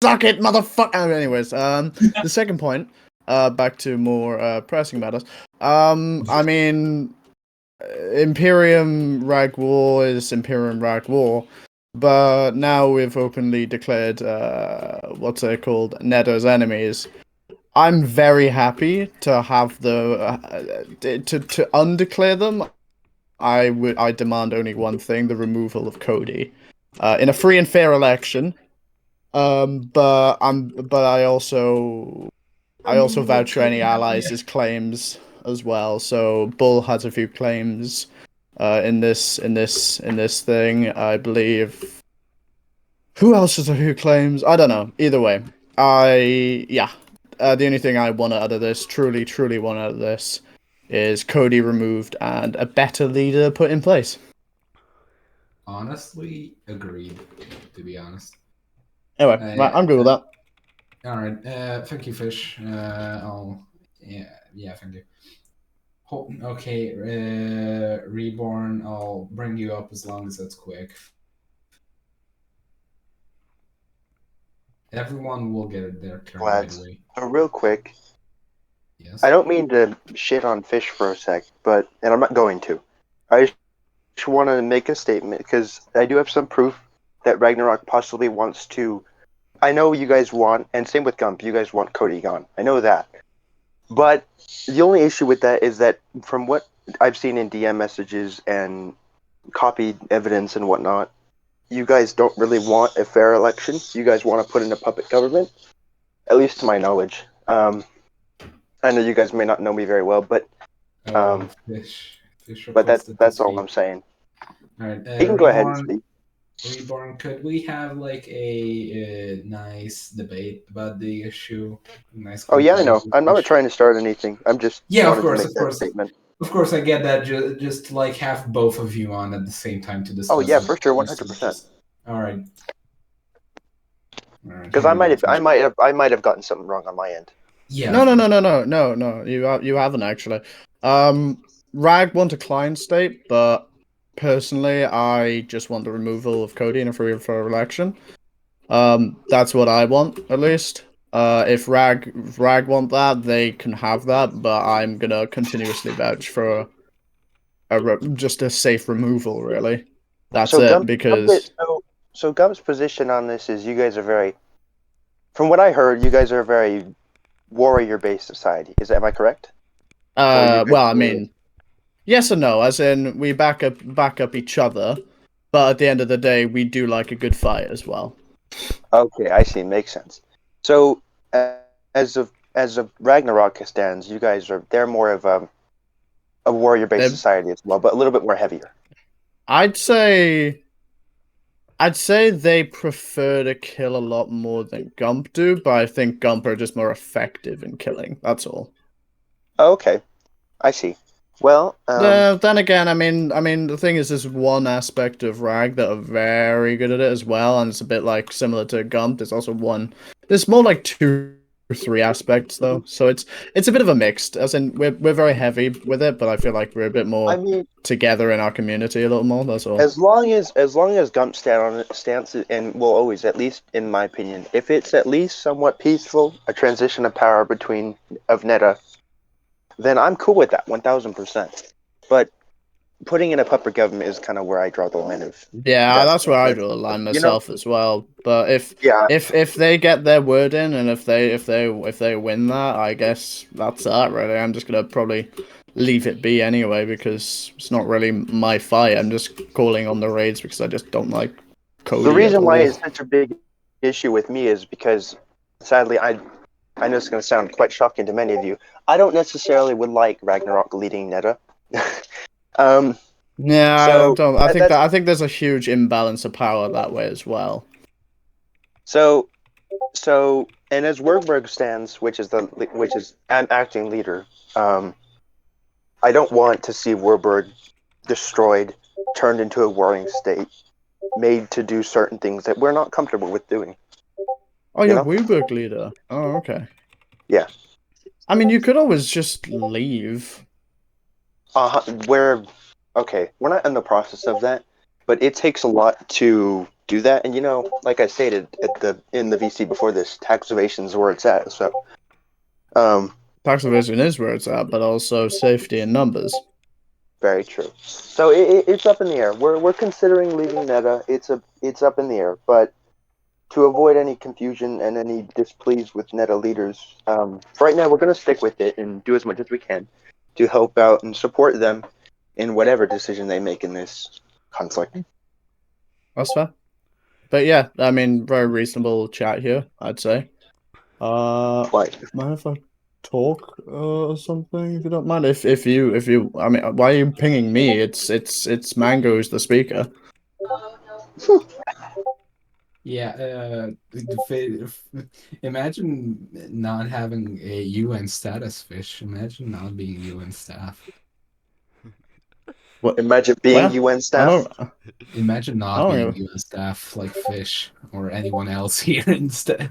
Suck it, motherfucker. Anyways, the second point, back to more pressing matters. I mean, Imperium Rag War is Imperium Rag War, but now we've openly declared what's it called, Neda's enemies. I'm very happy to have to undeclare them. I demand only one thing: the removal of Cody, in a free and fair election. But I also vouch for any allies' claims as well. So Bull has a few claims, in this thing. I believe. Who else has a few claims? I don't know. Either way, the only thing I want out of this, truly want out of this, is Cody removed and a better leader put in place. Honestly, agreed. To be honest. Anyway, right, I'm good with that. All right. Thank you, Fish. Yeah. Thank you. Okay. Reborn. I'll bring you up as long as that's quick. Everyone will get their turn right away. So real quick, Yes. I don't mean to shit on Fish for a sec, and I'm not going to. I just want to make a statement because I do have some proof that Ragnarok possibly wants to. I know you guys want, and same with Gump, you guys want Cody gone. I know that. But the only issue with that is that from what I've seen in DM messages and copied evidence and whatnot, you guys don't really want a fair election. You guys want to put in a puppet government, at least to my knowledge. I know you guys may not know me very well, but Fish but that's all I'm saying. All right, you can go ahead and speak. Reborn, could we have like a nice debate about the issue? Nice. Oh yeah, I know. I'm not trying to start anything. I'm just of course. Statement. Of course, I get that. Just like have both of you on at the same time to discuss. Oh yeah, for sure, 100%. All right. Because I might have gotten something wrong on my end. Yeah. No. You haven't actually. Rag want a client state, but personally, I just want the removal of Cody in a free and fair election. That's what I want, at least. If Rag want that, they can have that, but I'm gonna continuously vouch for just a safe removal, really. That's it, because... So Gump's position on this is you guys are very... From what I heard, you guys are a very warrior-based society. Am I correct? Well, I mean... Yes and no, as in, we back up each other, but at the end of the day, we do like a good fight as well. Okay, I see. Makes sense. So, as of Ragnarok stands, you guys they're more of a warrior-based society as well, but a little bit more heavier. I'd say they prefer to kill a lot more than Gump do, but I think Gump are just more effective in killing. That's all. Okay, I see. Well, then again, I mean, the thing is, there's one aspect of Rag that are very good at it as well, and it's a bit like similar to Gump. There's also one. There's more like 2 or 3 aspects though, so it's a bit of a mixed. As in, we're very heavy with it, but I feel like we're a bit more together in our community a little more. That's all. As long as Gump stands, and will always, at least in my opinion, if it's at least somewhat peaceful, a transition of power of Neda, then I'm cool with that 1000%. But putting in a puppet government is kind of where I draw the line of. Yeah, that's where I draw the line myself as well. But if they get their word in, and if they win that, I guess that's that. Really, I'm just gonna probably leave it be anyway, because it's not really my fight. I'm just calling on the raids because I just don't like Cody. The reason why it's such a big issue with me is because, sadly, I know it's going to sound quite shocking to many of you. I don't necessarily would like Ragnarok leading Neda. Yeah, I think there's a huge imbalance of power that way as well. So, and as Wurgberg stands, which is an acting leader, I don't want to see Wurgberg destroyed, turned into a warring state, made to do certain things that we're not comfortable with doing. Oh, you're Wurgberg leader. Oh, okay. Yeah. I mean, you could always just leave. We're not in the process of that, but it takes a lot to do that. And like I stated in the VC before this, tax evasion is where it's at. So, Tax evasion is where it's at, but also safety in numbers. very true. So it's up in the air. We're considering leaving Neta. It's up in the air, but to avoid any confusion and any displease with Neta leaders, for right now we're going to stick with it and do as much as we can to help out and support them in whatever decision they make in this conflict. That's fair. But yeah, I mean, very reasonable chat here, I'd say. Like, Mind if I talk or something, if you don't mind? If you, I mean, why are you pinging me? It's Mango who's the speaker. Yeah, imagine not having a UN status, Fish. Imagine not being UN staff. What? imagine being Well, UN I staff. don't. Imagine not Oh, being yeah. UN staff like Fish or anyone else here instead.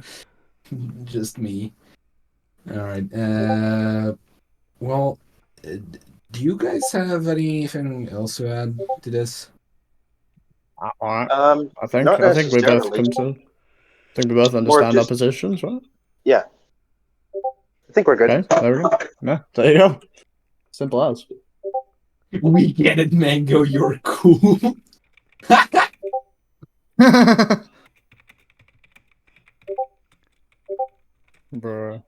Just me. All right. Well, do you guys have anything else to add to this? I Not think we both necessarily. come to. I think we both More understand our just, positions, right? yeah. I think we're good. Okay, there we go. Yeah, there you go. Simple as. We get it, Mango. You're cool. Bruh.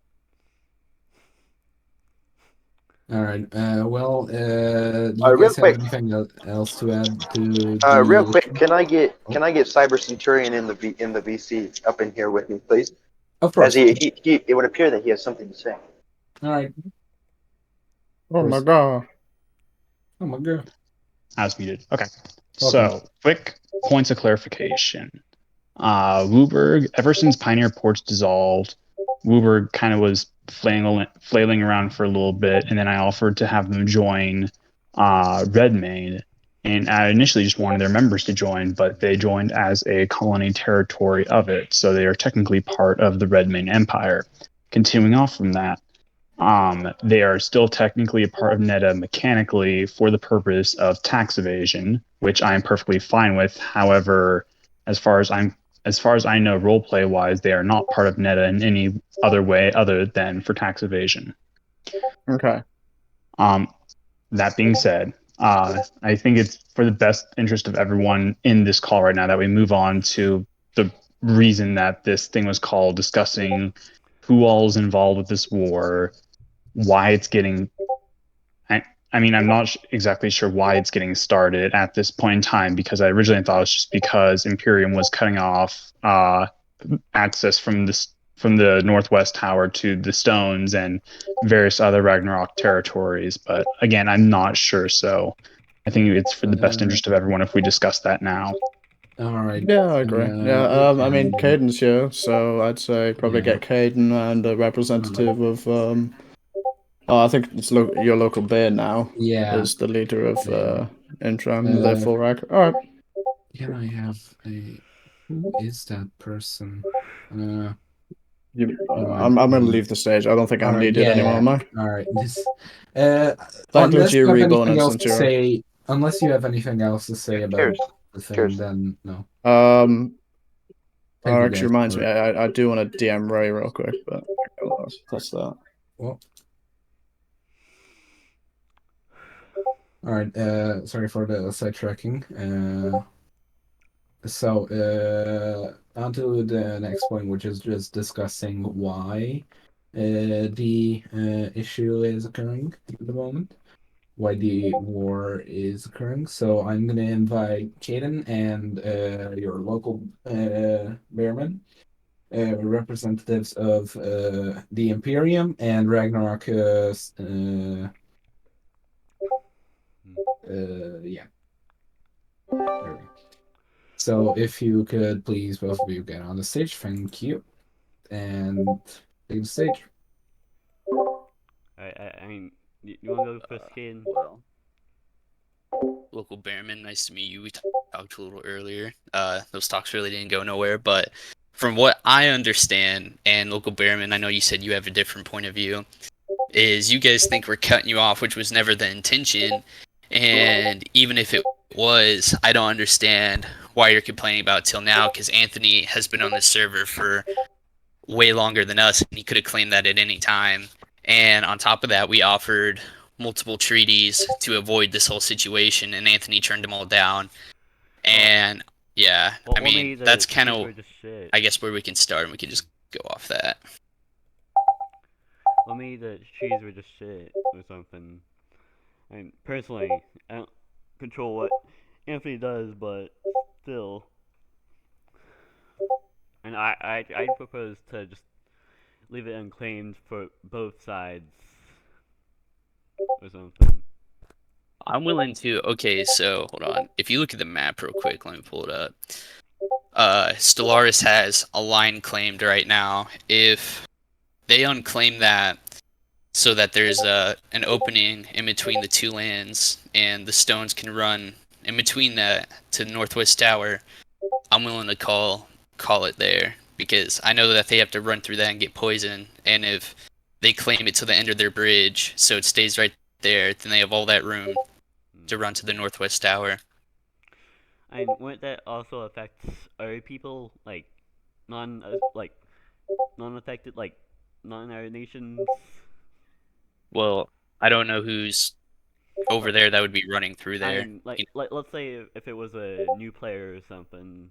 All right. Well, do you Real guys have quick. anything else to add to Real the quick, issue? can I get Cyber Centurion in the VC up in here with me, please? Of course. As he it would appear that he has something to say. All right. Oh my god. Oh my god. I was muted. Okay. Okay. So, quick points of clarification. Wooburg, ever since Pioneer Ports dissolved, Wooburg kind of was flailing around for a little bit, and then I offered to have them join Redmayne. And I initially just wanted their members to join, but they joined as a colony territory of it. So they are technically part of the Redmayne Empire. Continuing off from that, they are still technically a part of NETA mechanically for the purpose of tax evasion, which I am perfectly fine with. However, as far as I know, roleplay wise, they are not part of NETA in any other way other than for tax evasion. Okay. That being said, I think it's for the best interest of everyone in this call right now that we move on to the reason that this thing was called, discussing who all is involved with this war, why it's getting. I mean, I'm not exactly sure why it's getting started at this point in time, because I originally thought it was just because Imperium was cutting off access from the Northwest Tower to the Stones and various other Ragnarok territories. But again, I'm not sure, so I think it's for the best interest of everyone if we discuss that now. All right. Yeah, I agree. I mean, Caden's here, so I'd say probably Yeah. get Caden and a representative of I think it's your local bear now. Yeah. Is the leader of Intram, Uh, therefore Rag. Alright. Can I have a? Who is that person? I'm gonna leave the stage. I don't think I'm Alright, needed anymore, am I? All right. This. That Unless includes you you have reborn anything and else to Centura. say, unless you have anything else to say about Cheers. the thing, Cheers. then no. That actually reminds me, I do want to DM Ray real quick, but that's that. Well. All right. Sorry for the sidetracking. So on to the next point, which is just discussing why the issue is occurring at the moment, why the war is occurring. So I'm gonna invite Caden and your local bearman, representatives of the Imperium and Ragnarok. Yeah. There we go. So if you could please, both of you, get on the stage, thank you, and leave the stage. I mean, you want to go first, Caden? Well, local Bearman, nice to meet you. We talked a little earlier. Those talks really didn't go nowhere, but from what I understand, and local Bearman, I know you said you have a different point of view, is you guys think we're cutting you off, which was never the intention, and even if it was, I don't understand why you're complaining about it till now, because Anthony has been on this server for way longer than us, and he could have claimed that at any time. And on top of that, we offered multiple treaties to avoid this whole situation, and Anthony turned them all down. And yeah, Well, I mean, maybe the that's kind treaties were of, just shit. I guess, where we can start, and we can just go off that. Well, maybe the trees were just shit or something. I mean, personally, I don't control what Anthony does, but still. And I propose to just leave it unclaimed for both sides or something. I'm willing to. Okay, so hold on. If you look at the map real quick, let me pull it up. Stellaris has a line claimed right now. If they unclaim that, so that there's an opening in between the two lands, and the stones can run in between that to the Northwest Tower, I'm willing to call it there, because I know that they have to run through that and get poisoned, and if they claim it to the end of their bridge, so it stays right there, then they have all that room to run to the Northwest Tower. And wouldn't that also affect other people, like non-affected, like non-our nations? Well, I don't know who's over there that would be running through there. And like let's say if it was a new player or something.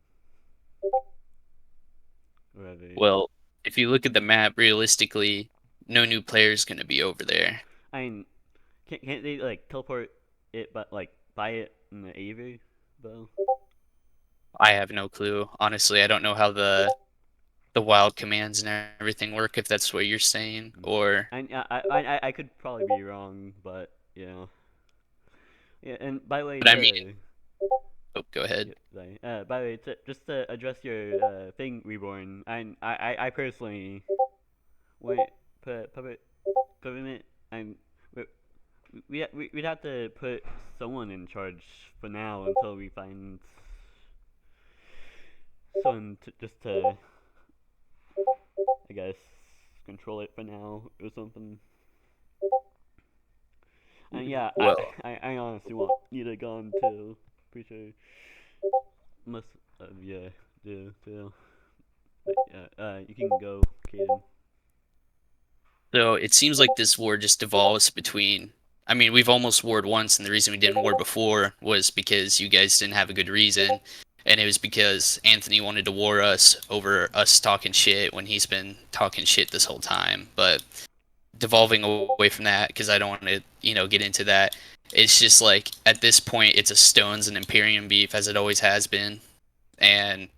Whatever. Well, if you look at the map, realistically, no new player is going to be over there. I mean, can't they like teleport it, but like buy it in the Avery though? I have no clue. Honestly, I don't know how the wild commands and everything work, if that's what you're saying, or I could probably be wrong, but you know. Yeah, and by the way, But I mean- oh, go ahead. sorry. By the way, just to address your thing, Reborn. I personally wait puppet government. We'd have to put someone in charge for now until we find someone to I guess control it for now or something. And yeah, Well- I honestly want Nita gone too. Pretty sure most of you do too. But yeah, you can go, Kaden. So it seems like this war just devolves between. I mean, we've almost warred once, and the reason we didn't war before was because you guys didn't have a good reason, and it was because Anthony wanted to war us over us talking shit when he's been talking shit this whole time. But devolving away from that, because I don't want to, get into that. It's just like at this point, it's a Stones and Imperium beef, as it always has been, and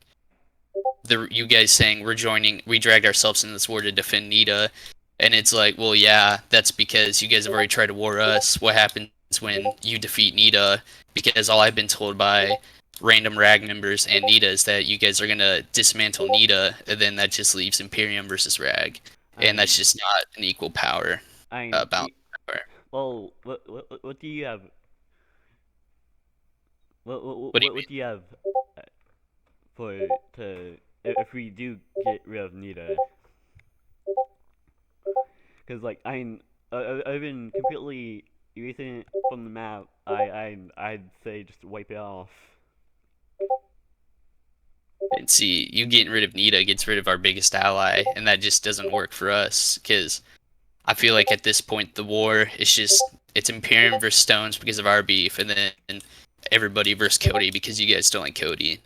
you guys saying we dragged ourselves into this war to defend Nita. And it's like, well, yeah, that's because you guys have already tried to war us. What happens when you defeat Nita? Because all I've been told by random RAG members and Nita is that you guys are going to dismantle Nita, and then that just leaves Imperium versus RAG. And that's just not an equal power balance. Well, what do you have? What do you do you have if we do get rid of Nita? Because like I've been completely erasing it from the map. I'd say just wipe it off. And see, you getting rid of Nita gets rid of our biggest ally, and that just doesn't work for us. Because I feel like at this point, the war is it's Imperium versus Stones because of our beef, and then everybody versus Cody because you guys don't like Cody.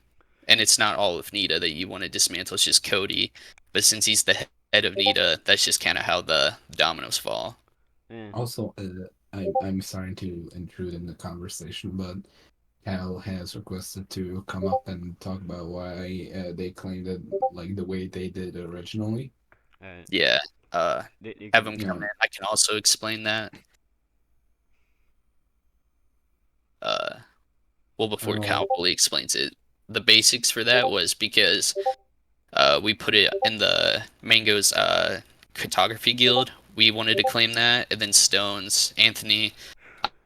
And it's not all of Nita that you want to dismantle, it's just Cody. But since he's the head of Nita, that's just kind of how the dominoes fall. Yeah. Also, I'm sorry to intrude in the conversation, but Cal has requested to come up and talk about why they claimed it like the way they did originally. Yeah. You Have can- him come in. I can also explain that. Well, before Cal fully explains it, the basics for that was because we put it in the Mango's cartography guild. We wanted to claim that, and then Stones, Anthony.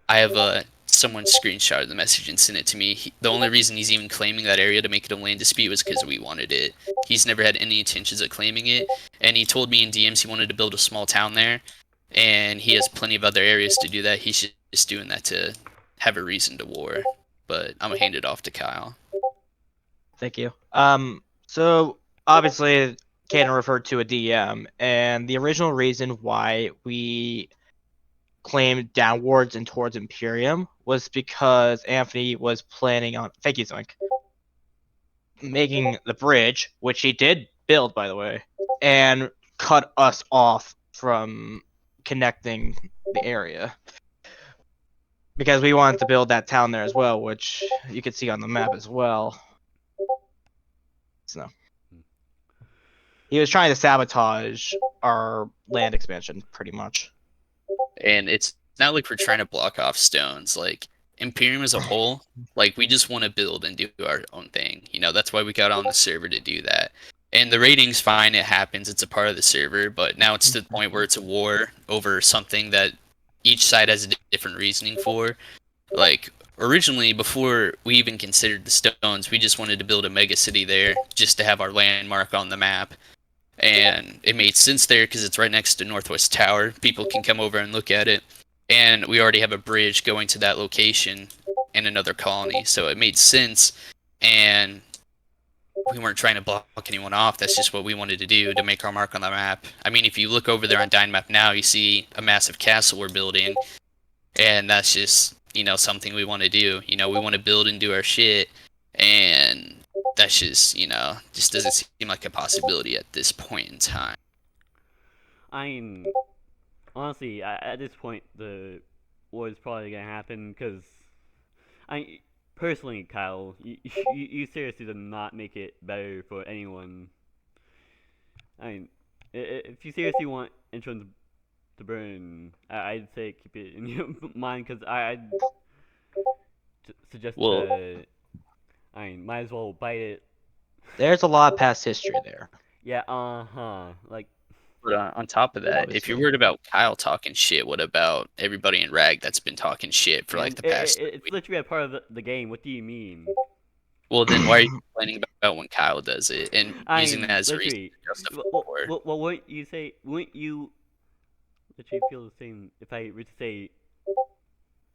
I have someone screenshot the message and sent it to me. The only reason he's even claiming that area to make it a land dispute was because we wanted it. He's never had any intentions of claiming it, and he told me in DMs he wanted to build a small town there, and he has plenty of other areas to do that. He's just doing that to have a reason to war. But I'm gonna hand it off to Kyle. Thank you. So obviously, Canon referred to a DM, and the original reason why we claimed downwards and towards Imperium was because Anthony was planning on. Thank you, Zoink. Making the bridge, which he did build, by the way, and cut us off from connecting the area. Because we wanted to build that town there as well, which you can see on the map as well. So he was trying to sabotage our land expansion, pretty much. And it's not like we're trying to block off stones. Like Imperium as a whole, like we just want to build and do our own thing. You know, that's why we got on the server to do that. And the rating's fine, it happens, it's a part of the server, but now it's to the point where it's a war over something that each side has a different reasoning for. Like originally, before we even considered the stones, we just wanted to build a mega city there just to have our landmark on the map. And it made sense there because it's right next to Northwest Tower. People can come over and look at it. And we already have a bridge going to that location in another colony, so it made sense. And we weren't trying to block anyone off. That's just what we wanted to do to make our mark on the map. I mean, if you look over there on Dynamap now, you see a massive castle we're building. And that's just, you know, something we want to do. You know, we want to build and do our shit. And that's just, you know, just doesn't seem like a possibility at this point in time. I mean, honestly, at this point, the war is probably gonna happen because, personally, Kyle, you seriously did not make it better for anyone. I mean, if you seriously want Incheon to burn, I'd say keep it in your mind because I'd suggest I mean, might as well bite it. There's a lot of past history there. Yeah, like. But on top of that, Obviously. if you're worried about Kyle talking shit, what about everybody in Rag that's been talking shit for like the past? It's literally a part of the game. What do you mean? Well, then why are you complaining about when Kyle does it and using that as a reason literally, to justify war? well, wouldn't you literally feel the same if I were to say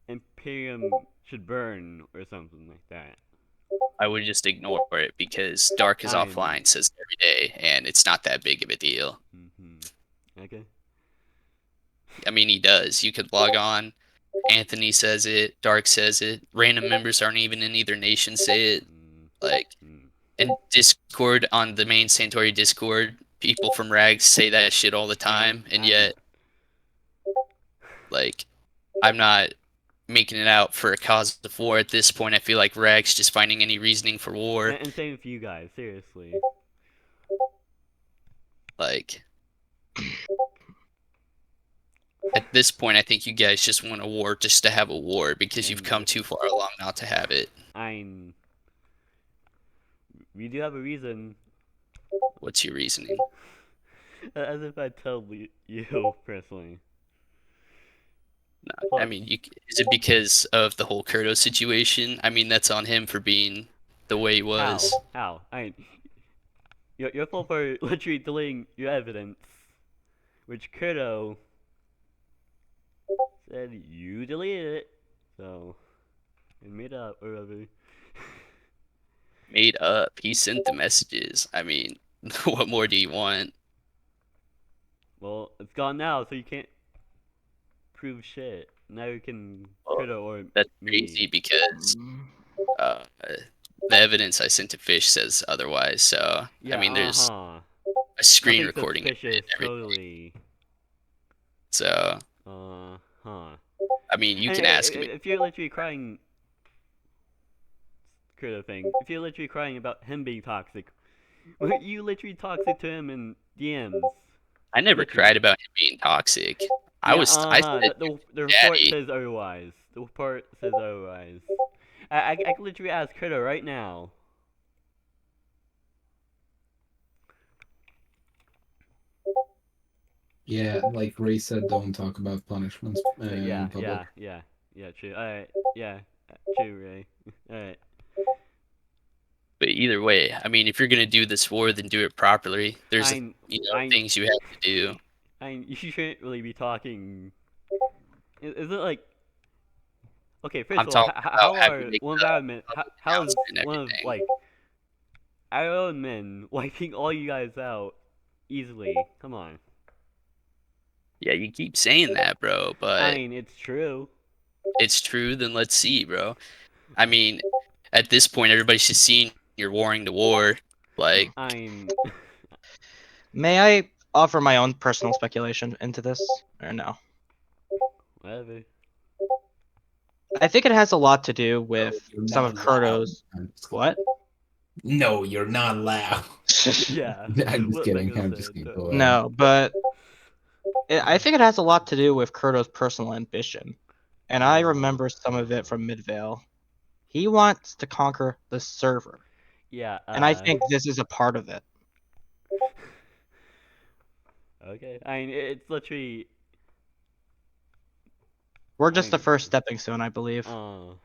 Imperium should burn or something like that? I would just ignore it because Dark is offline says every day, and it's not that big of a deal. Okay. I mean, he does. You could log on. Anthony says it. Dark says it. Random members aren't even in either nation say it. Like, in Discord, on the main Santori Discord, people from Rags say that shit all the time, and yet, like, I'm not making it out for a cause of war at this point. I feel like Rags just finding any reasoning for war. And same with you guys, seriously. Like, at this point, I think you guys just want a war just to have a war because you've come too far along not to have it. We do have a reason. What's your reasoning? As if I tell you personally. No, I mean, is it because of the whole Kurdo situation? I mean, that's on him for being the way he was. How? I mean, your fault for literally delaying your evidence, which Kurdo said you deleted it, so it made up or whatever. Made up. He sent the messages. I mean, what more do you want? Well, it's gone now, so you can't prove shit. Now you can Kurdo or That's me. crazy because the evidence I sent to Fish says otherwise. So Yeah, I mean, there's a screen recording of it and everything. totally. So I mean, you can ask him. If you're literally crying, Kurdo thing. If you're literally crying about him being toxic, were you literally toxic to him in DMs? I never cried about him being toxic. I said, the report says otherwise. The report says otherwise. I can literally ask Kurdo right now. Yeah, like Ray said, don't talk about punishments in public. Yeah, true. Alright, yeah, true, Ray. Alright. But either way, I mean, if you're gonna do this war, then do it properly. There's things you have to do. You shouldn't really be talking. Is it like? Okay, first of all, how is one of like our own men wiping all you guys out easily. Come on. Yeah, you keep saying that, bro, I but mean, it's true. it's true, then let's see, bro. I mean, at this point, everybody's just seeing you're warring the war. Like, I mean, May I offer my own personal speculation into this, or no? whatever. I think it has a lot to do with You're some of not Kurto's. allowed. I'm just kidding. What? No, you're not allowed. Yeah. I'm just what kidding. Megan I'm just said, kidding. uh, Go ahead. No, but I think it has a lot to do with Kurto's personal ambition, and I remember some of it from Midvale. He wants to conquer the server, Yeah. and I think this is a part of it. Okay. I mean, it's literally. We're just the I- first stepping stone, I believe. Sure.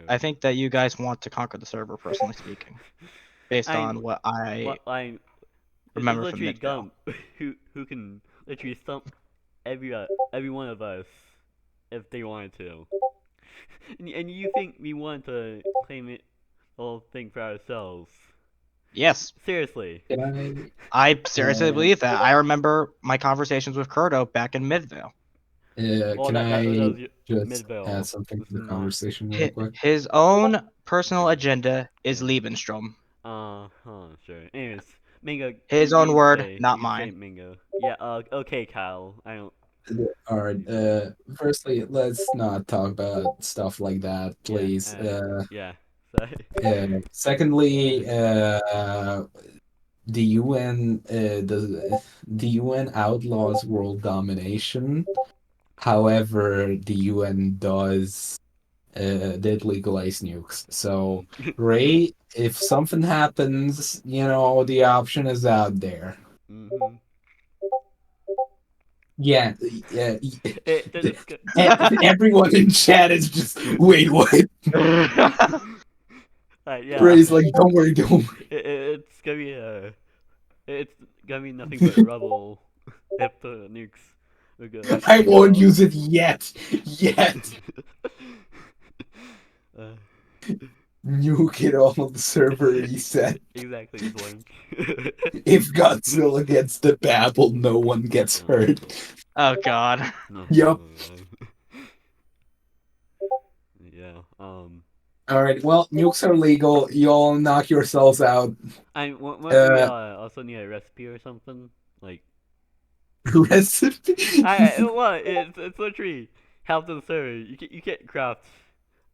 I think that you guys want to conquer the server, personally speaking, based I- on what I Well, it's remember from literally Midvale. Gump who can literally stump every one of us if they wanted to. And you think we want to claim it the whole thing for ourselves? Yes, Seriously. Can I seriously Uh, believe that. I remember my conversations with Kurto back in Midvale. Well, can that I was your just Midvale. add something This to the is not- conversation real quick? His own personal agenda is Liebenstrom. Sure. Anyways, Mingo. His you own can word, say- not you can say mine. Mingo. Yeah. Okay, Kyle. I don't. All right. Firstly, let's not talk about stuff like that, please. Yeah. So, Secondly, the UN, the UN outlaws world domination. However, the UN did legalize nukes. So, Ray, if something happens, the option is out there. mhm. Yeah. It's good. Everyone in chat is just, wait, what? Yeah. Ray's like, don't worry, don't worry. It's gonna be it's gonna be nothing but rubble if the nukes are good. I won't use it yet. Yet. Nuke it all, the server reset. Exactly, Blink. If Godzilla gets the Babel, no one gets hurt. Oh God. Yup. Yeah. Alright, well, nukes are legal. You all knock yourselves out. What we also need a recipe or something? Like, Recipe? what? It's literally help to the server. You can't craft.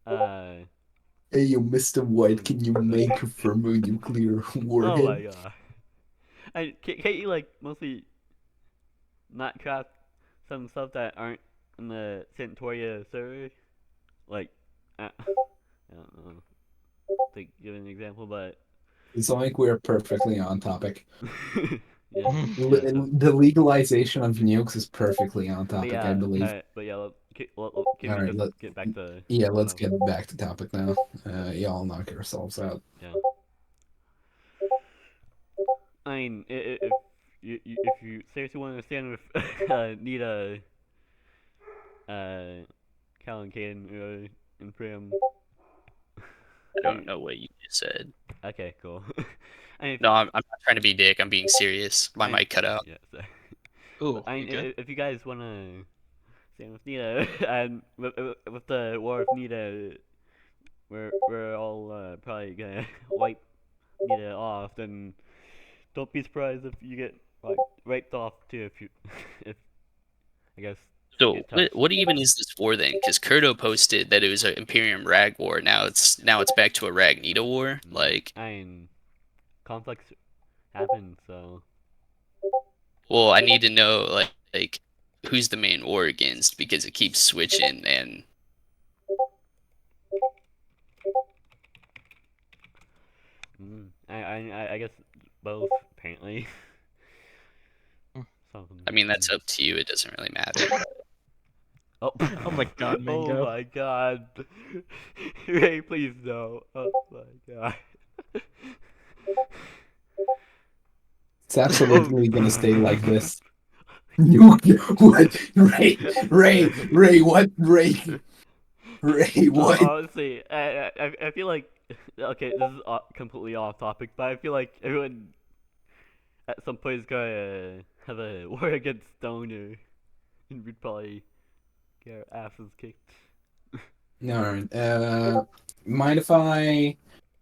Hey, you Mr. White, can you make a thermonuclear warhead? Oh my god. Can't you like mostly not craft some stuff that aren't in the Centauria server? Like, I don't know. To give an example, but It's like we're perfectly on topic. yeah. The legalization of nukes is perfectly on But topic, yeah, I believe. but yeah, Alright, get back to. Yeah, let's get back to topic now. Y'all knock yourselves out. Yeah. I mean, if you seriously want to stand with Nita, Cal and Caden, and Prim. I don't know what you just said. Okay, cool. I mean, No, I'm not trying to be dick. I'm being serious. My I- mic cut out. Yeah. So, Ooh, I mean, you good? if you guys want to stand with Nita and with the War of Nita, we're all probably gonna wipe Nita off, then don't be surprised if you get like wiped off too. If I guess. So Get touched. what even is this war then? Because Kurto posted that it was an Imperium Rag War. Now it's back to a Ragnita War. Like, I mean, conflicts happen, so well, I need to know like who's the main war against because it keeps switching and I guess both apparently. Something. I mean that's up to you. It doesn't really matter. Oh. Oh my God, Mingo. Oh my god. Ray, please no. Oh my god. It's absolutely gonna stay like this. Nuke? What? Ray, what? Ray, what? Honestly, I feel like Okay, this is completely off topic, but I feel like everyone at some point is gonna have a war against Stoner, and we'd probably get our asses kicked. Alright. Mind if I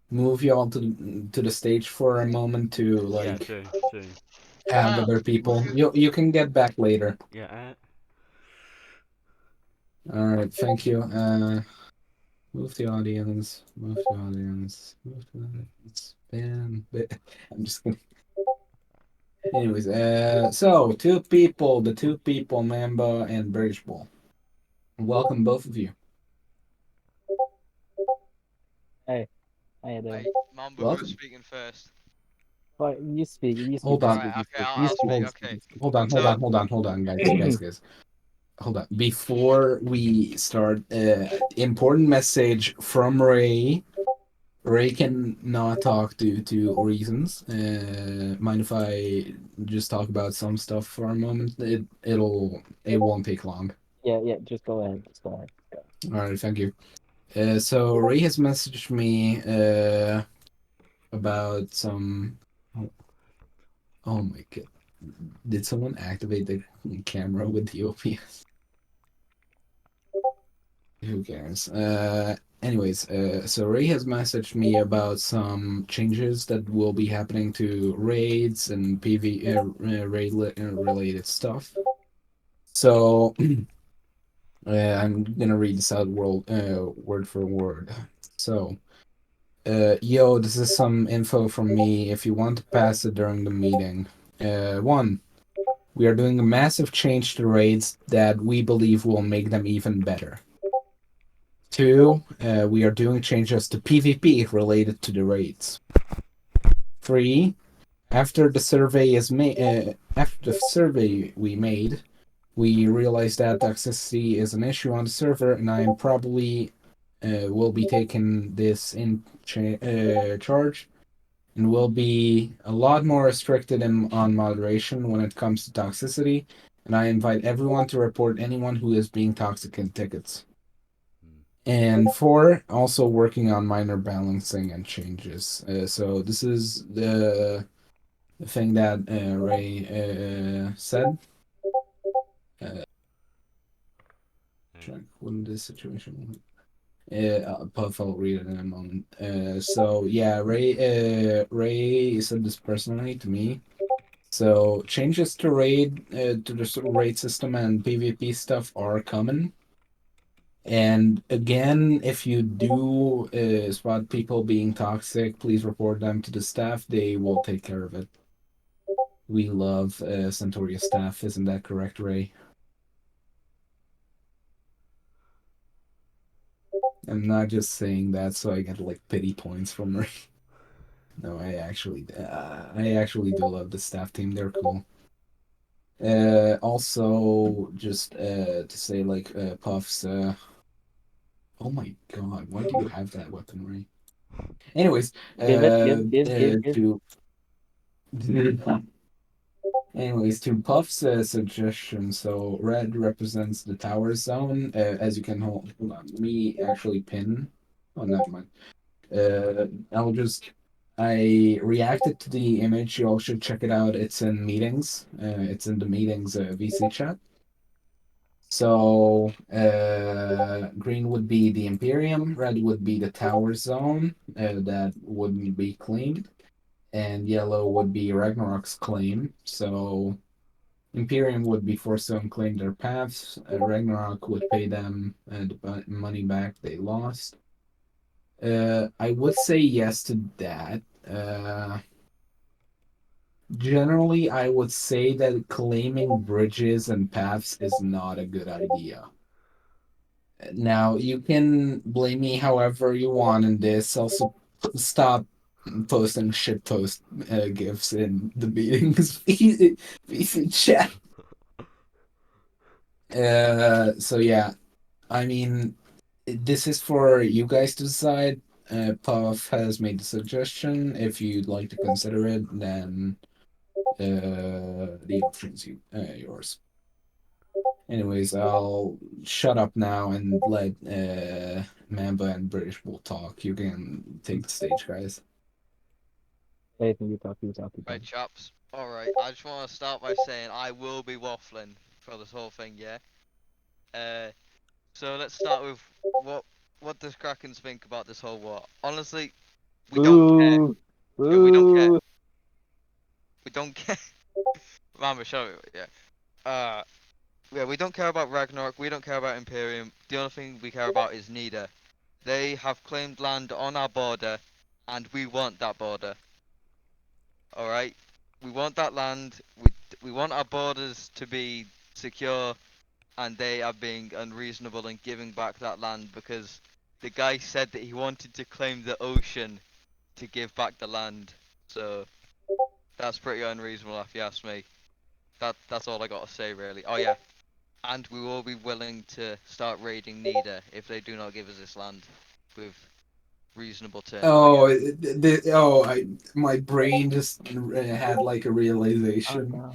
move y'all to the stage for a moment to Yeah, like sure, sure. have other people? You can get back later. Yeah, Alright, thank you. Move the audience. Move the audience. Move the audience. Bam. I'm just kidding. Anyways, so the two people, Mamba and British Bull. Welcome, both of you. Hey, how you doing? Wait, Mamba Welcome. was speaking first. Well, you speak. You speak. Hold you on. speak, Alright, you okay, speak, I'll you speak, speak, you okay. speak, you speak. Hold on, guys. Hold on. Before we start, important message from Ray. Ray can not talk due to reasons. Mind if I just talk about some stuff for a moment? It won't take long. Yeah. Just go ahead. Go. All right, thank you. So Ray has messaged me about some. Oh my god! Did someone activate the camera with the OBS? Who cares? Anyways, so Ray has messaged me about some changes that will be happening to raids and raid related stuff. So I'm gonna read this out word for word. So, yo, this is some info from me. If you want to pass it during the meeting, 1. We are doing a massive change to raids that we believe will make them even better. 2, we are doing changes to PvP related to the raids. 3, after the survey we made, we realized that toxicity is an issue on the server, and I am probably will be taking this in charge, and will be a lot more restricted on moderation when it comes to toxicity. And I invite everyone to report anyone who is being toxic in tickets. And 4, also working on minor balancing and changes. So this is the thing that Ray said. Check what this situation. Puff, I'll read it in a moment. So yeah, Ray said this personally to me. So changes to the raid system and PvP stuff are coming. And again, if you do spot people being toxic, please report them to the staff. They will take care of it. We love Centauria staff, isn't that correct, Ray? I'm not just saying that so I get like pity points from Ray. No, I actually do love the staff team. They're cool. Also, just to say, like, Puffs. Oh my god, why do you have that weapon, Ray? Anyways, Give it. to anyways, to Puff's suggestion. So red represents the tower zone. As you can hold on, let me actually pin. Oh, never mind. I reacted to the image. You all should check it out. It's in meetings. It's in the meetings VC chat. So green would be the Imperium, red would be the tower zone that wouldn't be claimed, and yellow would be Ragnarok's claim. So Imperium would be forced to unclaim their paths. Ragnarok would pay them the money back they lost. I would say yes to that. Generally, I would say that claiming bridges and paths is not a good idea. Now, you can blame me however you want in this. Also, stop posting shitpost gifs in the meetings. VC chat. So yeah, I mean, this is for you guys to decide. Puff has made the suggestion. If you'd like to consider it, then the option's yours. Anyways, I'll shut up now and let Mamba and British Bull talk. You can take the stage, guys. Nathan, you talk, you talk, you talk. Right, chaps. Alright, I just want to start by saying I will be waffling for this whole thing, yeah? So let's start with what does Krakens think about this whole war? Honestly, we don't care. Boo! Yeah, we don't care. Boo! We don't care. Mama, show it, yeah. Yeah, we don't care about Ragnarok, we don't care about Imperium. The only thing we care about is Nida. They have claimed land on our border, and we want that border. Alright? We want that land, we want our borders to be secure, and they are being unreasonable in giving back that land because the guy said that he wanted to claim the ocean to give back the land. So, that's pretty unreasonable if you ask me. That's all I gotta say really. Oh yeah. And we will be willing to start raiding Nida if they do not give us this land with reasonable terms. My brain just had like a realization. Oh, no.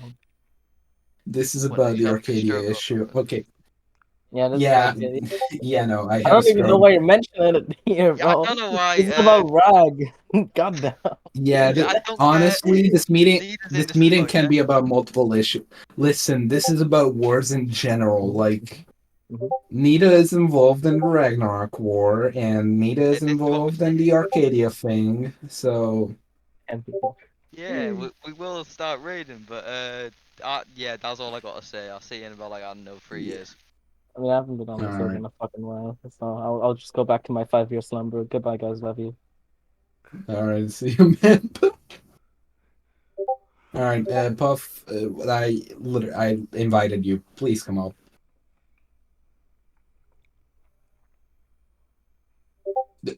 This is What, about you the have Arcadia stroke or issue. something? Okay. Yeah, this Yeah, is like, yeah, no, I I have a don't even know stroke. why you're mentioning it here, Yeah, I bro. don't know why. This is about Rag. God damn. Yeah, Yeah, I don't honestly, care. this meeting Nida's in this meeting as well, can yeah? be about multiple issues. Listen, this is about wars in general. Like, Mhm. Nida is involved in the Ragnarok War, and Nida is This is what involved in the Arcadia thing. So, And people. Yeah, we will start raiding, but yeah, that's all I gotta say. I'll see you in about like, I don't know, 3 yeah. years. I mean, I haven't been on the server Alright. in a fucking while, so I'll just go back to my 5-year slumber. Goodbye, guys. Love you. Alright, see you, man. Alright, Puff, I invited you. Please come up.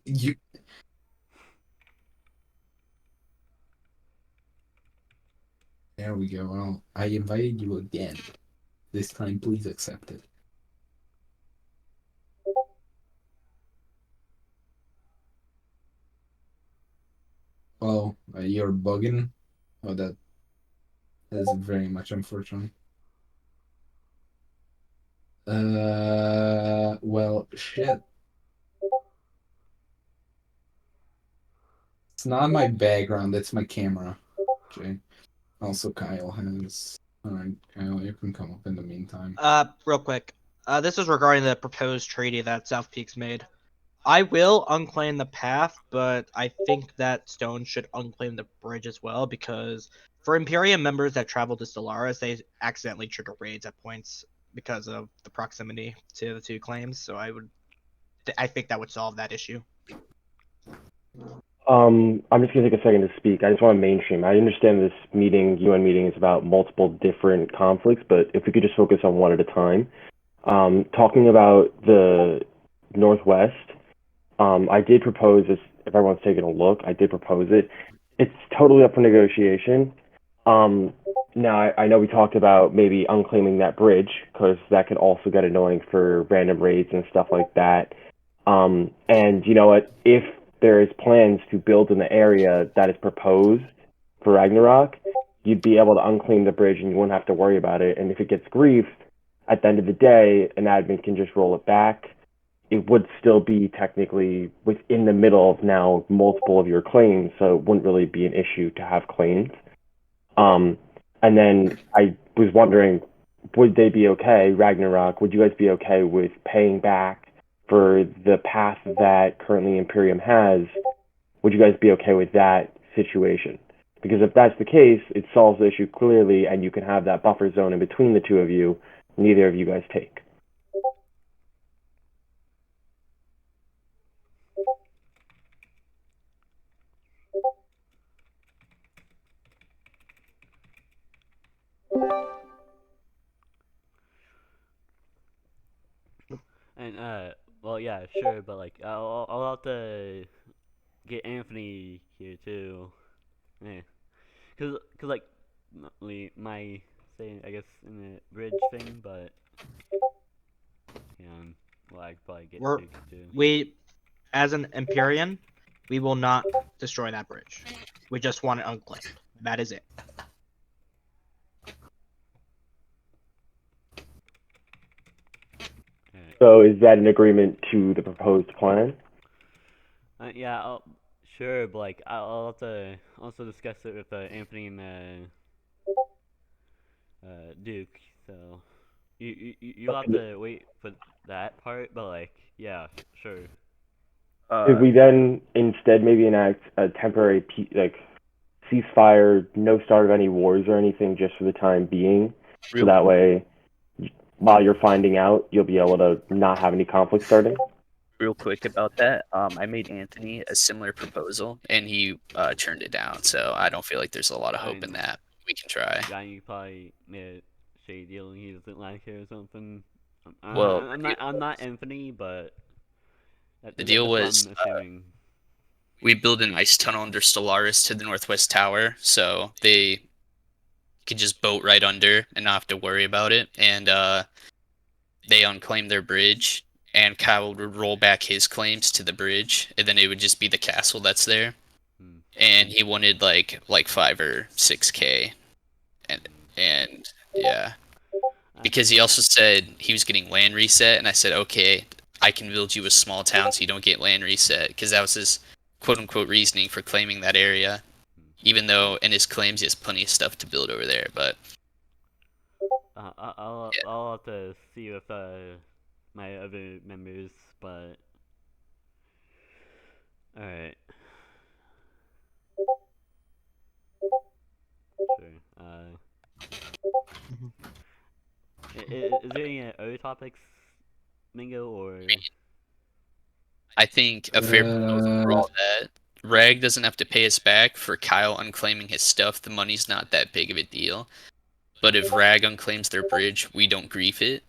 You. There we go. Well, I invited you again. This time, please accept it. Oh, you're bugging? Oh, that is very much unfortunate. Well, shit. It's not my background, it's my camera. Okay. Also, Kyle has. Alright, Kyle, you can come up in the meantime. Real quick. This is regarding the proposed treaty that South Peaks made. I will unclaim the path, but I think that Stone should unclaim the bridge as well, because for Imperium members that travel to Stellaris, they accidentally trigger raids at points because of the proximity to the two claims. So I think that would solve that issue. I'm just gonna take a second to speak. I just want to mainstream. I understand this meeting, UN meeting, is about multiple different conflicts, but if we could just focus on one at a time. Talking about the Northwest, I did propose this. If everyone's taking a look, I did propose it. It's totally up for negotiation. Now I know we talked about maybe unclaiming that bridge because that could also get annoying for random raids and stuff like that. And you know what? If there's plans to build in the area that is proposed for Ragnarok, you'd be able to unclaim the bridge and you wouldn't have to worry about it. And if it gets griefed, at the end of the day, an admin can just roll it back. It would still be technically within the middle of now multiple of your claims, so it wouldn't really be an issue to have claims. And then I was wondering, would they be okay, Ragnarok, would you guys be okay with paying back for the path that currently Imperium has? Would you guys be okay with that situation? Because if that's the case, it solves the issue clearly, and you can have that buffer zone in between the two of you, neither of you guys take. And well, yeah, sure, but like, I'll have to get Anthony here too. Yeah, cause like, my say, I guess in the bridge thing, but yeah, well, I could probably get We're- Biggs too. We, as an Empyrean, we will not destroy that bridge. We just want it unclaimed. That is it. So is that an agreement to the proposed plan? Yeah, sure, but like I'll have to also discuss it with Anthony and Duke. So you'll have to wait for that part, but like yeah, sure. If we then instead maybe enact a temporary ceasefire, no start of any wars or anything, just for the time being, so that way, while you're finding out, you'll be able to not have any conflict starting. Real quick about that, I made Anthony a similar proposal, and he turned it down. So I don't feel like there's a lot of hope in that. We can try. Yeah, you probably made a shady deal and he doesn't like it or something. Well, I'm not Anthony, but the deal was we build an ice tunnel under Stellaris to the Northwest Tower, so they could just boat right under and not have to worry about it. And they unclaim their bridge, and Kyle would roll back his claims to the bridge, and then it would just be the castle that's there. And he wanted like 5 or 6K, and yeah, because he also said he was getting land reset, and I said okay, I can build you a small town so you don't get land reset, because that was his quote unquote reasoning for claiming that area, even though in his claims he has plenty of stuff to build over there. But I'll have to see with my other members, but alright. Sure. Is there any other topics, Mingo, or? I think a fair proposal for all that. Rag doesn't have to pay us back for Kyle unclaiming his stuff. The money's not that big of a deal. But if Rag unclaims their bridge, we don't grief it,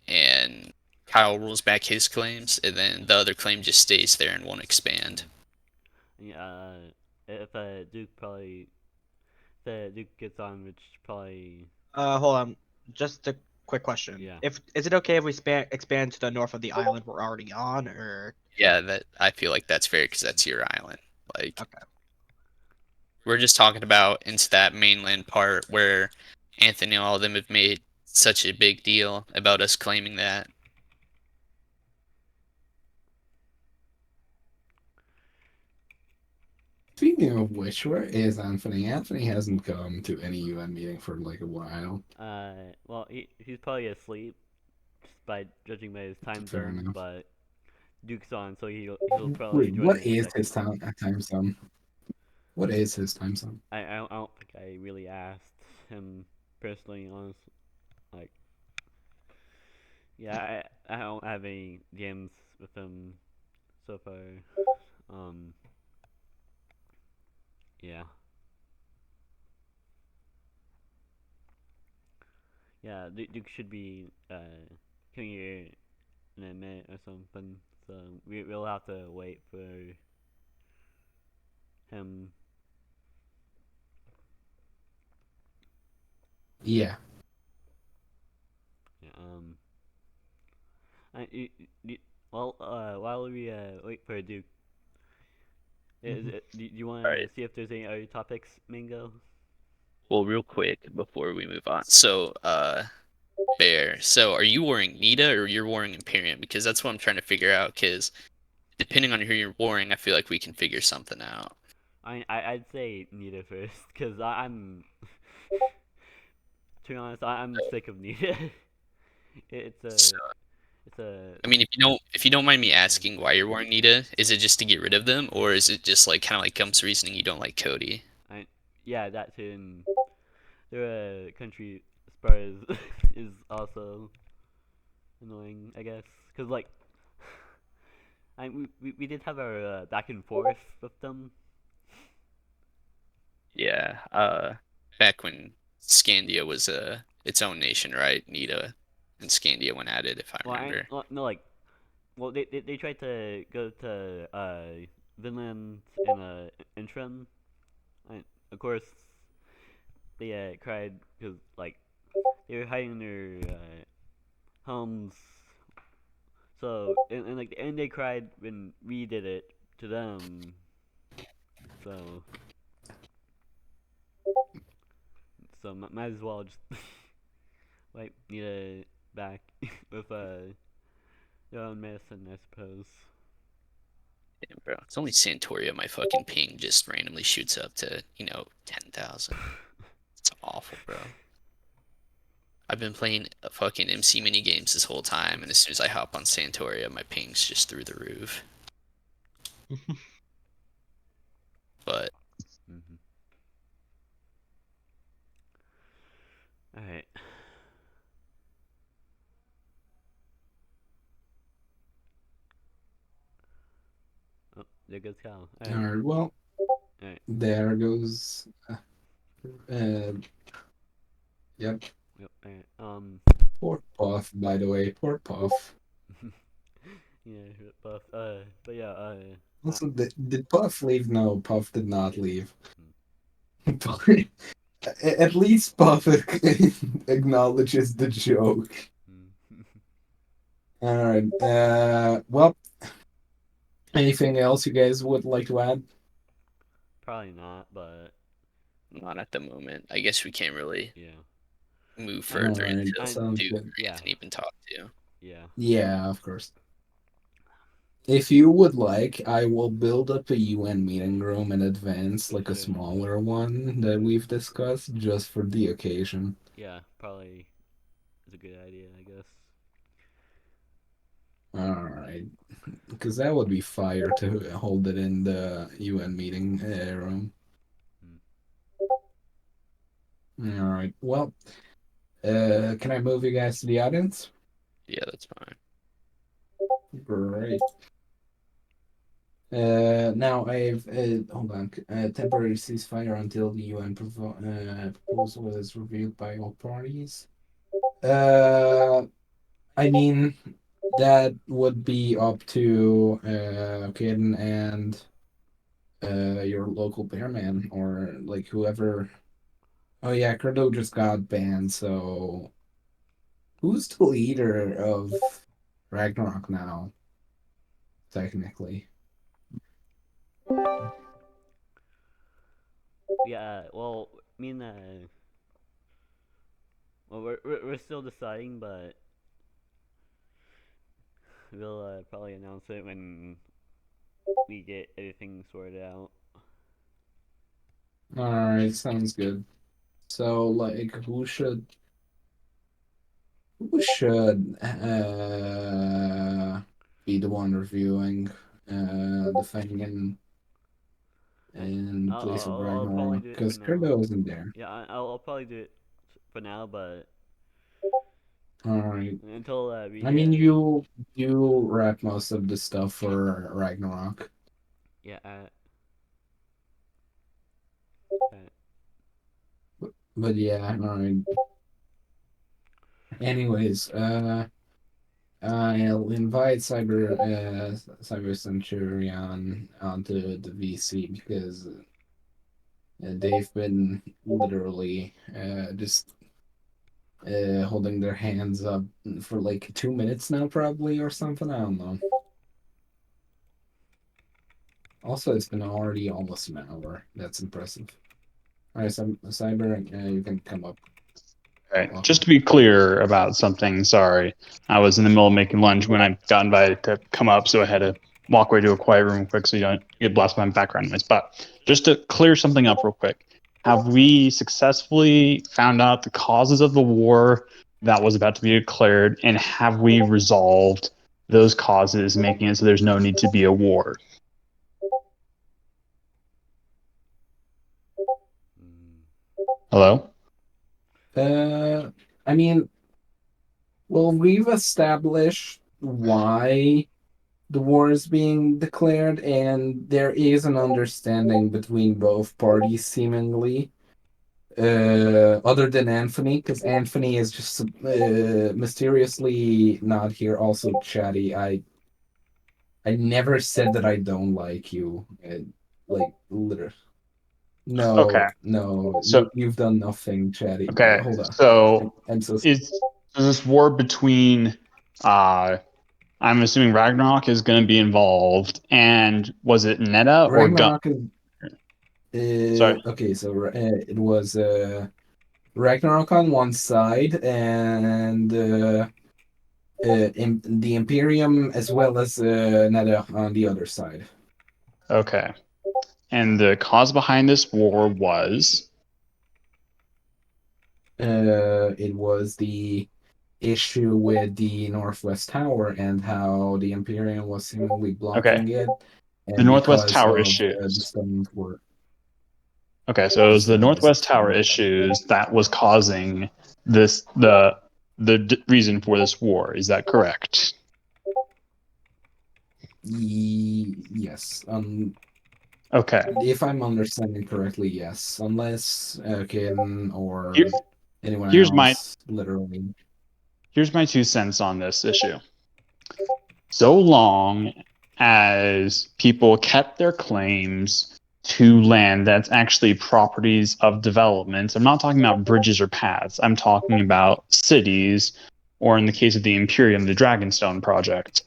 and Kyle rolls back his claims, and then the other claim just stays there and won't expand. Yeah, if Duke gets on, which probably. Hold on, just a quick question. Yeah. Is it okay if we expand to the north of the island we're already on, or? Yeah, that I feel like that's fair because that's your island. Like, okay. We're just talking about into that mainland part where Anthony and all of them have made such a big deal about us claiming that. Speaking of which, where is Anthony? Anthony hasn't come to any UN meeting for like a while. Well, he's probably asleep, just by judging by his time Fair zone. enough. But Duke's on, so he'll probably. Wait, join what in a is second. his time zone? What is his time zone? I don't think I really asked him personally, honestly. Like, yeah, I don't have any games with him so far. Yeah. Yeah, Duke should be coming here in a minute or something. So we'll have to wait for him. Yeah. While we wait for Duke, do you want Alright. to see if there's any other topics, Mingo? Well, real quick before we move on. So, Bear, so are you warring Nita or you're warring Imperium? Because that's what I'm trying to figure out, because depending on who you're warring, I feel like we can figure something out. I'd say Nita first, because I'm to be honest, I'm sick of Nita. It's a. I mean, if you don't mind me asking why you're warring Nita, is it just to get rid of them, or is it just like kind of like Gump's reasoning you don't like Cody? Yeah, that too. And their country spar is also annoying, I guess, because like we did have our back and forth with them. Yeah, back when Scandia was its own nation, right? Nita and Scandia went at it, if I remember. No, like, well, they tried to go to Vinland and Intram. Of course, they cried because like they were hiding in their homes. So and like and they cried when we did it to them. So might as well just wipe Nita back with your own medicine, I suppose. Damn, bro. It's only Santoria my fucking ping just randomly shoots up to, 10,000. It's awful, bro. I've been playing fucking MC mini games this whole time, and as soon as I hop on Santoria, my ping's just through the roof. But Mm-hmm. Alright. Oh, there goes Cal. Alright. Alright, well, Alright. there goes. Yep. Yep. Alright. Poor Puff, by the way. Poor Puff. Yeah, buff. But yeah. Also, did Puff leave? No, Puff did not leave. At least Puff acknowledges the joke. Alright. Well, anything else you guys would like to add? Probably not, but not at the moment. I guess we can't really yeah. move further Alright, until sounds Duke good. or Yeah. Anthony even talk to. Yeah. Yeah, of course. If you would like, I will build up a UN meeting room in advance, like a Sure. smaller one that we've discussed, just for the occasion. Yeah, probably is a good idea, I guess. Alright. Because that would be fire to hold it in the UN meeting room. Alright, well, can I move you guys to the audience? Yeah, that's fine. Great. Now I've hold on. Temporary ceasefire until the UN proposal is reviewed by all parties. I mean, that would be up to Kaden and your local bearman or like whoever. Oh yeah, Kurdo just got banned, so who's the leader of Ragnarok now? Technically. Yeah, well, I mean, well, we're still deciding, but we'll probably announce it when we get everything sorted out. Alright, sounds good. So, like, who should be the one reviewing the thing in place of I'll probably Ragnarok? do it Because for now. Kurdo isn't there. Yeah, I'll probably do it for now, but Alright. until we I mean, get, you wrap most of the stuff for Ragnarok. yeah, But yeah, alright. Anyways, I'll invite Cyber Centurion onto the VC because they've been literally just holding their hands up for like 2 minutes now, probably, or something. I don't know. Also, it's been already almost an hour. That's impressive. All right, Cyber, you can come up. Okay. Just to be clear about something, sorry. I was in the middle of making lunch when I got invited to come up, so I had to walk away to a quiet room quick so you don't get blasted by background noise. But just to clear something up real quick, have we successfully found out the causes of the war that was about to be declared, and have we resolved those causes, making it so there's no need to be a war? Hello? I mean, well, we've established why the war is being declared, and there is an understanding between both parties, seemingly. Other than Anthony, because Anthony is just mysteriously not here. Also, Chatty, I never said that I don't like you. Like, literally. No, Okay. no. So- you've done nothing, Chatty. Okay, Hold on. so I'm so is this war between I'm assuming Ragnarok is going to be involved, and was it Netta or Gun? Ragnarok is. Sorry. Okay, so it was Ragnarok on one side, and the Imperium as well as Neda on the other side. Okay. And the cause behind this war was? It was the issue with the Northwest Tower and how the Imperium was seemingly blocking it. And The Northwest because Tower of, issues. the stones were. Okay, so it was the Northwest Tower issues that was causing this the reason for this war. Is that correct? Yes. Okay. If I'm understanding correctly, yes. Unless Kin or anyone else literally. Here's my 2 cents on this issue. So long as people kept their claims to land that's actually properties of development, I'm not talking about bridges or paths. I'm talking about cities, or in the case of the Imperium, the Dragonstone project.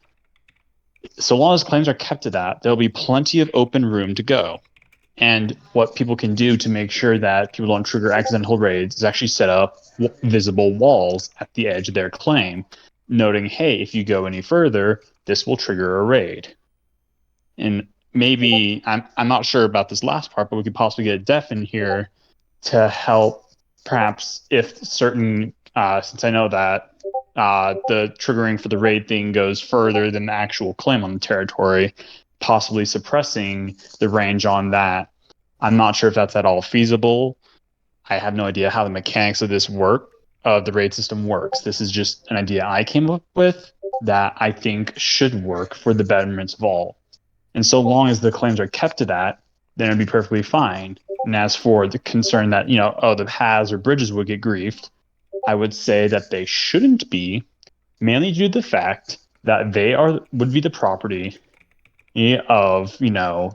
So long as claims are kept to that, there'll be plenty of open room to go. And what people can do to make sure that people don't trigger accidental raids is actually set up visible walls at the edge of their claim, noting, hey, if you go any further, this will trigger a raid. And maybe, I'm not sure about this last part, but we could possibly get a def in here to help, perhaps, if certain, since I know that the triggering for the raid thing goes further than the actual claim on the territory, possibly suppressing the range on that. I'm not sure if that's at all feasible. I have no idea how the mechanics of this work, the raid system works. This is just an idea I came up with that I think should work for the Betterment's Vault. And so long as the claims are kept to that, then it'd be perfectly fine. And as for the concern that, the paths or bridges would get griefed, I would say that they shouldn't be, mainly due to the fact that they would be the property of,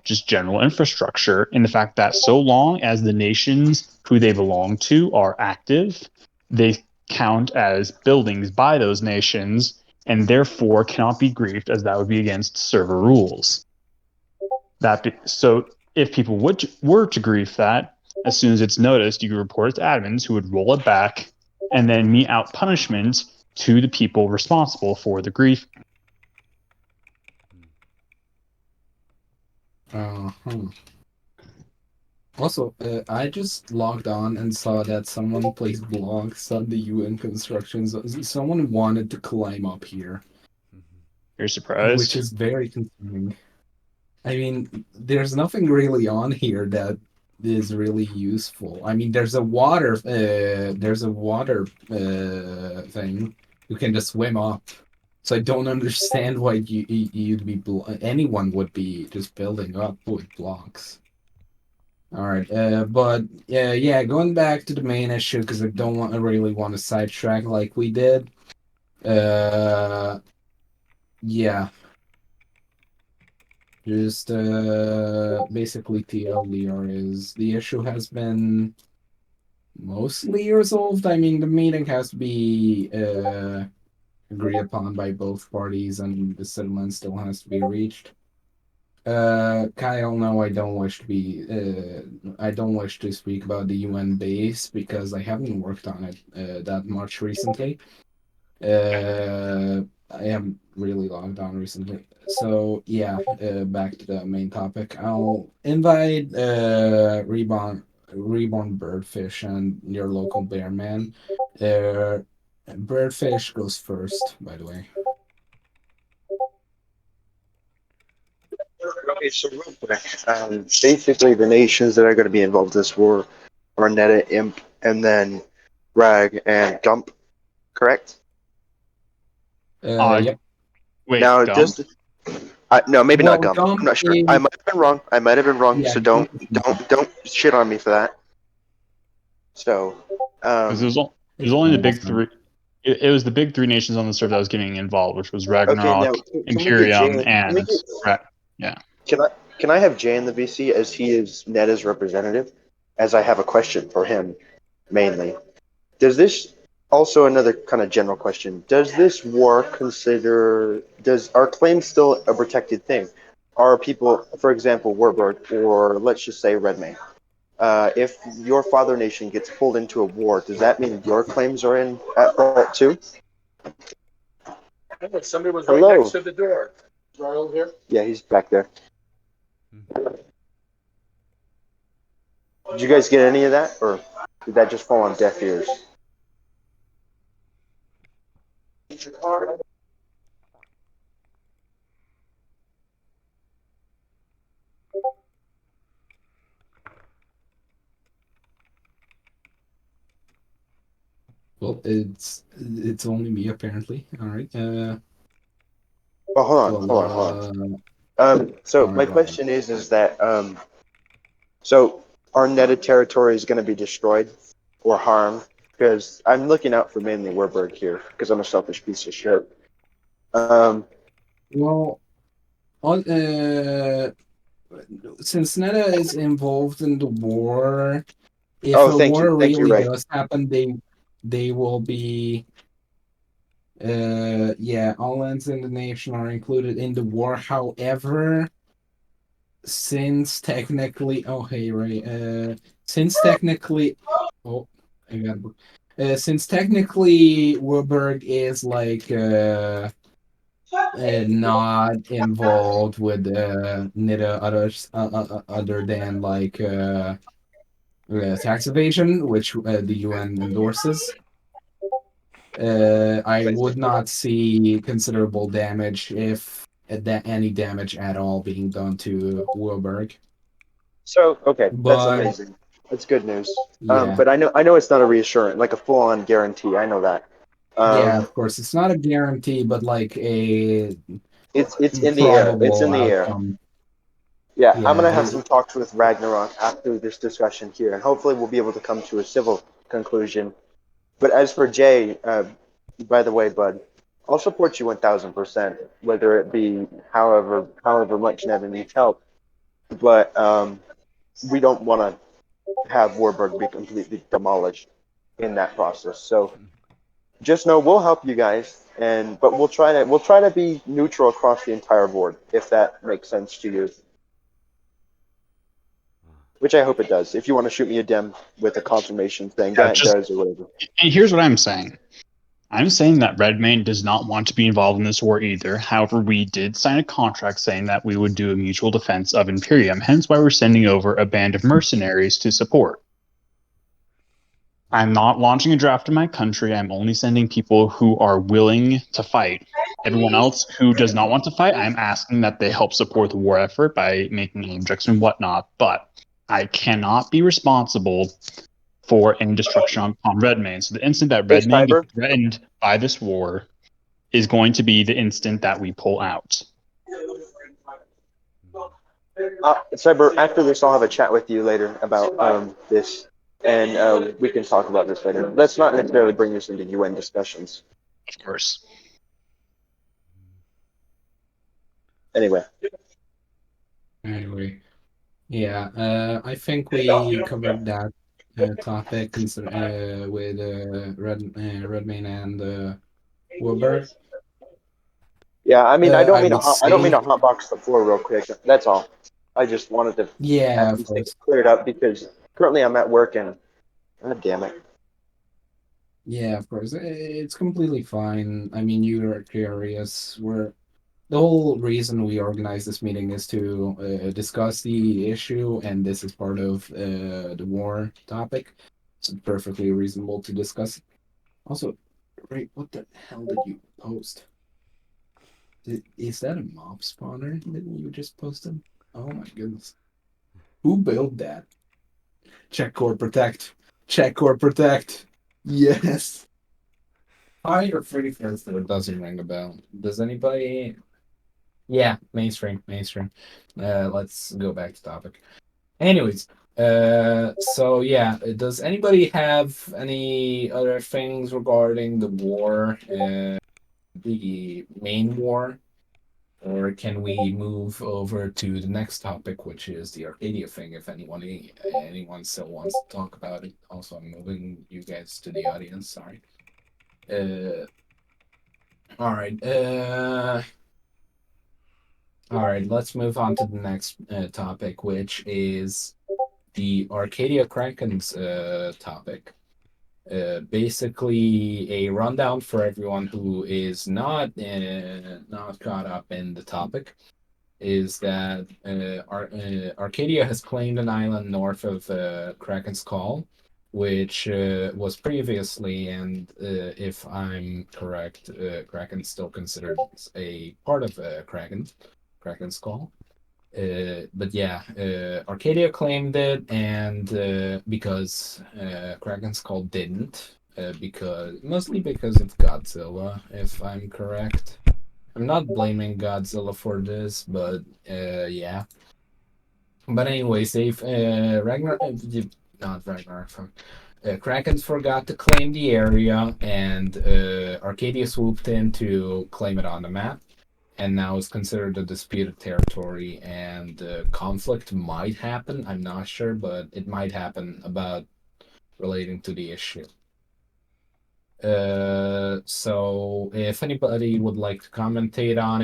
just general infrastructure, and the fact that so long as the nations who they belong to are active, they count as buildings by those nations, and therefore cannot be griefed, as that would be against server rules. So if people were to grief that, as soon as it's noticed, you could report it to admins, who would roll it back and then mete out punishment to the people responsible for the grief. Also, I just logged on and saw that someone placed blocks on the UN constructions. Someone wanted to climb up here. You're surprised? Which is very concerning. I mean, there's nothing really on here that is really useful. I mean, there's a water thing. You can just swim up. So I don't understand why anyone would be just building up with blocks. All right, but yeah, going back to the main issue, because I don't really want to sidetrack like we did. Yeah. Just basically TLDR is the issue has been mostly resolved. I mean, the meeting has to be agreed upon by both parties, and the settlement still has to be reached. Kyle, no, I don't wish to speak about the UN base because I haven't worked on it that much recently. I haven't really logged on recently. So yeah, back to the main topic. I'll invite Reborn Birdfish and your local bearman. Birdfish goes first, by the way. Okay, so real quick, basically the nations that are going to be involved in this war are Neda, Imp, and then Rag and Gump, correct? Yep. Wait, now, Gump? No, maybe Well, not Gump. Gump I'm not sure. is- I might have been wrong. Yeah, So don't shit on me for that. So, 'Cause it was only the big three. It was the big three nations on the server that was getting involved, which was Ragnarok, now, can we get Imperium, Jay- and can we get- yeah. Can I have Jay in the VC as he is Neda's representative? As I have a question for him, mainly. Does this also another kind of general question? Does this war does our claim still a protected thing? Are people, for example, Warburg, or let's just say Redmane, if your father nation gets pulled into a war, does that mean your claims are at fault too? Somebody was Hello. right next to the door. Ronald here? Yeah, he's back there. Did you guys get any of that, or did that just fall on deaf ears? Well, it's only me apparently. All right. Oh, hold on, Well, hold on, hold on. So my alright. question is that so our netted territory is going to be destroyed or harmed, because I'm looking out for mainly Warburg here because I'm a selfish piece of shit. Well, since Neta is involved in the war, if Oh, a thank war you, really Ray. does happen, they will be. Yeah, all lands in the nation are included in the war. However, since technically, oh hey Ray, since technically, oh, I got. Since technically Warburg is like not involved with NIDA others other than like tax evasion, which the UN endorses. I would not see considerable damage, if any damage at all, being done to Warburg. So okay, that's But amazing. That's good news. yeah, But I know it's not a reassurance, like a full-on guarantee. I know that. yeah, of course, it's not a guarantee, but like a It's in the air. It's probable in the air. outcome. Yeah, I'm Yeah, gonna have some talks with Ragnarok after this discussion here, and hopefully we'll be able to come to a civil conclusion. But as for Jay, by the way, bud, I'll support you 1,000%, whether it be however much Nevin needs help. But we don't want to have Warburg be completely demolished in that process. So just know we'll help you guys, but we'll try to be neutral across the entire board, if that makes sense to you. Which I hope it does. If you want to shoot me a dim with a confirmation saying Yeah, that it does or whatever. And here's what I'm saying. I'm saying that Redmayne does not want to be involved in this war either. However, we did sign a contract saying that we would do a mutual defense of Imperium, hence why we're sending over a band of mercenaries to support. I'm not launching a draft in my country. I'm only sending people who are willing to fight. Everyone else who does not want to fight, I'm asking that they help support the war effort by making objects and whatnot. But I cannot be responsible for any destruction on Redmayne. So the instant that Redmayne gets threatened by this war is going to be the instant that we pull out. Cyber, after this, I'll have a chat with you later about this, and we can talk about this later. Let's not necessarily bring this into UN discussions. Of course. Anyway, yeah, I think we covered that topic with Redmayne and Warburg. yeah, I mean, I don't mean would to hotbox the floor real quick. That's all. I just wanted to have these things cleared up because currently I'm at work and god damn it. Yeah, of course, it's completely fine. I mean, you're curious. The whole reason we organized this meeting is to discuss the issue, and this is part of the war topic. It's perfectly reasonable to discuss. Also, Ray, what the hell did you post? Is that a mob spawner that you just posted? Oh my goodness. Who built that? Check or protect. Check or protect. Yes. Fire free friends that it doesn't ring a bell. Does anybody? Yeah, mainstream. Let's go back to topic. Anyways, so yeah, does anybody have any other things regarding the war, the main war, or can we move over to the next topic, which is the Arcadia thing? If anyone still wants to talk about it. Also, I'm moving you guys to the audience. Sorry. All right. All right, let's move on to the next topic, which is the Arcadia Kranken's topic. Basically, a rundown for everyone who is not caught up in the topic is that Arcadia has claimed an island north of Kraken's Call, which was previously, and if I'm correct, Kraken still considered a part of Kraken's Call. But yeah, Arcadia claimed it, and because Kraken's Call didn't, mostly because of Godzilla, if I'm correct. I'm not blaming Godzilla for this, but yeah. But anyways, they've not Ragnarok. Kraken forgot to claim the area, and Arcadia swooped in to claim it on the map, and now is considered a disputed territory. And conflict might happen. I'm not sure, but it might happen about relating to the issue. So if anybody would like to commentate on it.